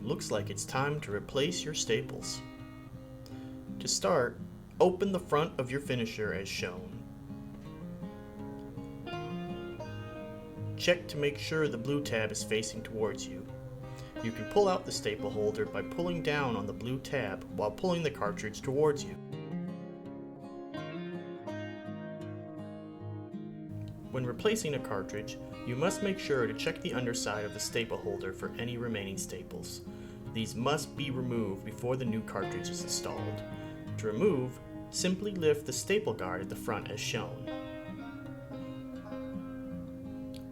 looks like it's time to replace your staples. To start, open the front of your finisher as shown. Check to make sure the blue tab is facing towards you. You can pull out the staple holder by pulling down on the blue tab while pulling the cartridge towards you. When replacing a cartridge, you must make sure to check the underside of the staple holder for any remaining staples. These must be removed before the new cartridge is installed. To remove, simply lift the staple guard at the front as shown.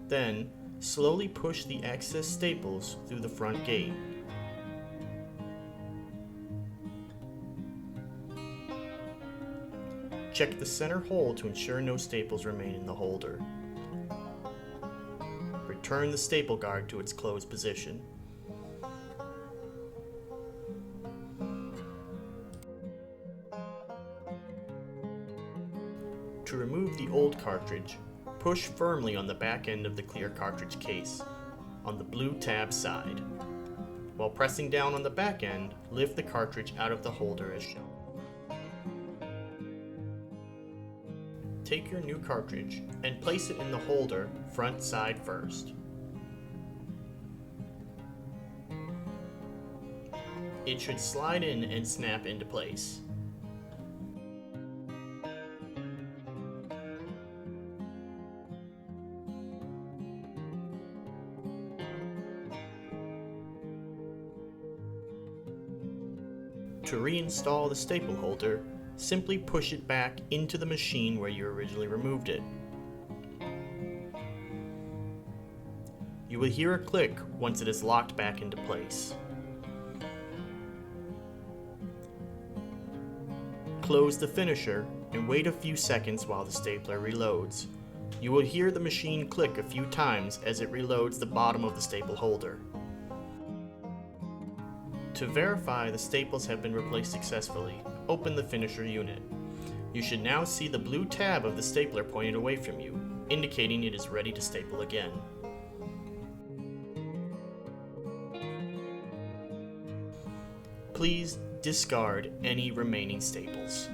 Then, slowly push the excess staples through the front gate. Check the center hole to ensure no staples remain in the holder. Return the staple guard to its closed position. To remove the old cartridge, push firmly on the back end of the clear cartridge case, on the blue tab side. While pressing down on the back end, lift the cartridge out of the holder as shown. Take your new cartridge and place it in the holder front side first. It should slide in and snap into place. To reinstall the staple holder, simply push it back into the machine where you originally removed it. You will hear a click once it is locked back into place. Close the finisher and wait a few seconds while the stapler reloads. You will hear the machine click a few times as it reloads the bottom of the staple holder. To verify the staples have been replaced successfully, open the finisher unit. You should now see the blue tab of the stapler pointed away from you, indicating it is ready to staple again. Please discard any remaining staples.